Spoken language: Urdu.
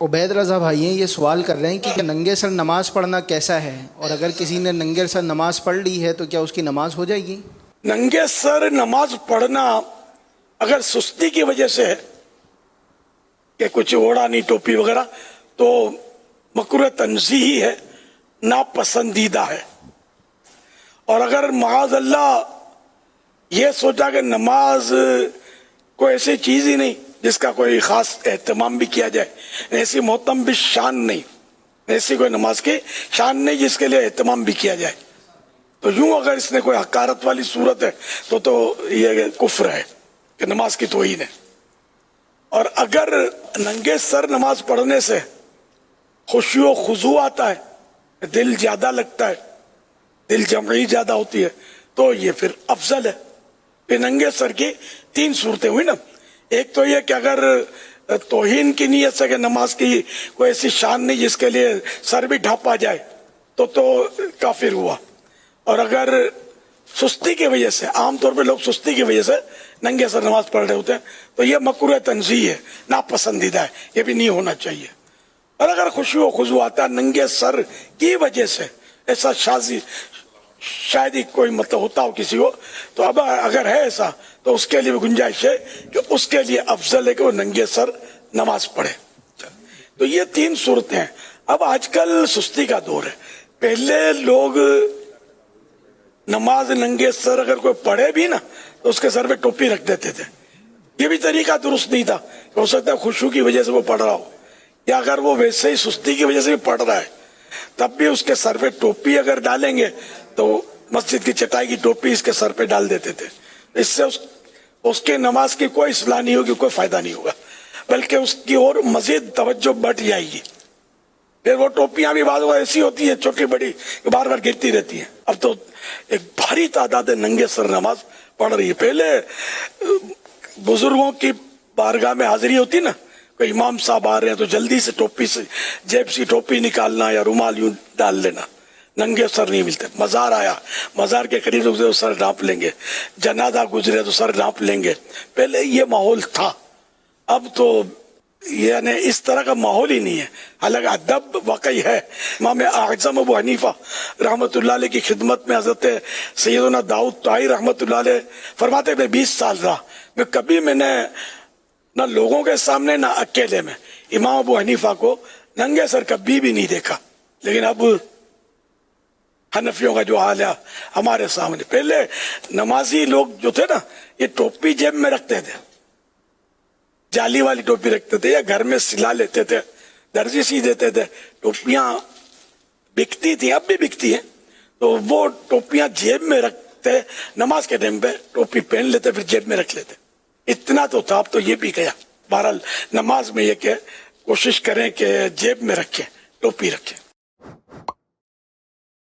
عبید رضا بھائی ہیں، یہ سوال کر رہے ہیں کہ ننگے سر نماز پڑھنا کیسا ہے، اور اگر کسی نے ننگے سر نماز پڑھ لی ہے تو کیا اس کی نماز ہو جائے گی؟ ننگے سر نماز پڑھنا اگر سستی کی وجہ سے ہے کہ کچھ اوڑا نہیں ٹوپی وغیرہ تو مکروہ تنزیہی ہے، ناپسندیدہ ہے۔ اور اگر معاذ اللہ یہ سوچا کہ نماز کوئی ایسی چیز ہی نہیں جس کا کوئی خاص اہتمام بھی کیا جائے، ایسی محتم بھی شان نہیں، ایسی کوئی نماز کی شان نہیں جس کے لیے اہتمام بھی کیا جائے، تو یوں اگر اس نے کوئی حقارت والی صورت ہے تو یہ کفر ہے کہ نماز کی توہین ہے۔ اور اگر ننگے سر نماز پڑھنے سے خشوع و خضوع آتا ہے، دل زیادہ لگتا ہے، دل جمعی زیادہ ہوتی ہے، تو یہ پھر افضل ہے۔ کہ ننگے سر کی تین صورتیں ہوئی نا، ایک تو یہ کہ اگر توہین کی نیت سے کہ نماز کی کوئی ایسی شان نہیں جس کے لیے سر بھی ڈھانپا جائے تو کافر ہوا، اور اگر سستی کی وجہ سے، عام طور پہ لوگ سستی کی وجہ سے ننگے سر نماز پڑھ رہے ہوتے ہیں تو یہ مکروہ تنزیہ ہے، ناپسندیدہ ہے، یہ بھی نہیں ہونا چاہیے۔ اور اگر خشوع و خضوع آتا ہے ننگے سر کی وجہ سے، ایسا شاید ہی کوئی مطلب ہوتا ہو کسی کو، تو اب اگر ہے ایسا تو اس کے لیے بھی گنجائش ہے کہ اس کے لیے افضل ہے کہ وہ ننگے سر نماز پڑھے۔ تو یہ تین صورتیں ہیں۔ اب آج کل سستی کا دور ہے، پہلے لوگ نماز ننگے سر اگر کوئی پڑھے بھی نا تو اس کے سر پہ ٹوپی رکھ دیتے تھے۔ یہ بھی طریقہ درست نہیں تھا، ہو سکتا ہے خشوع کی وجہ سے وہ پڑھ رہا ہو، یا اگر وہ ویسے ہی سستی کی وجہ سے بھی پڑھ رہا ہے تب بھی اس کے سر پہ ٹوپی اگر ڈالیں گے تو مسجد کی چٹائی کی ٹوپی اس کے سر پہ ڈال دیتے تھے۔ اس سے اس کے نماز کی کوئی اصلاح نہیں ہوگی، کوئی فائدہ نہیں ہوگا، بلکہ اس کی اور مزید توجہ بڑھ جائے گی۔ پھر وہ ٹوپیاں بھی بعض ایسی ہوتی ہیں چھوٹی بڑی کہ بار بار گرتی رہتی ہیں۔ اب تو ایک بھاری تعداد ننگے سر نماز پڑھ رہی ہے۔ پہلے بزرگوں کی بارگاہ میں حاضری ہوتی نا، کوئی امام صاحب آ رہے ہیں تو جلدی سے ٹوپی سے جیب سے ٹوپی نکالنا یا رومال یوں ڈال لینا، ننگے سر نہیں ملتے۔ مزار آیا، مزار کے قریب تو سر ڈھانپ لیں گے، جنازہ گزرے تو سر ڈھانپ لیں گے، پہلے یہ ماحول تھا۔ اب تو یعنی اس طرح کا ماحول ہی نہیں ہے، حالانکہ ادب واقعی ہے۔ امام اعظم ابو حنیفہ رحمۃ اللہ علیہ کی خدمت میں حضرت سیدنا داؤد طائی رحمۃ اللہ علیہ فرماتے میں 20 سال رہا، میں نے نہ لوگوں کے سامنے نہ اکیلے میں امام ابو حنیفہ کو ننگے سر کبھی بھی نہیں دیکھا۔ لیکن اب حنفیوں کا جو حال ہے ہمارے سامنے، پہلے نمازی لوگ جو تھے نا یہ ٹوپی جیب میں رکھتے تھے، جالی والی ٹوپی رکھتے تھے، یا گھر میں سلا لیتے تھے، درزی سی دیتے تھے۔ ٹوپیاں بکتی تھیں، اب بھی بکتی ہیں، تو وہ ٹوپیاں جیب میں رکھتے، نماز کے ٹائم پہ ٹوپی پہن لیتے پھر جیب میں رکھ لیتے۔ اتنا تو تھا، اب تو یہ بھی گیا۔ بہرحال نماز میں یہ کہ کوشش کریں کہ جیب میں رکھیں، ٹوپی رکھیں۔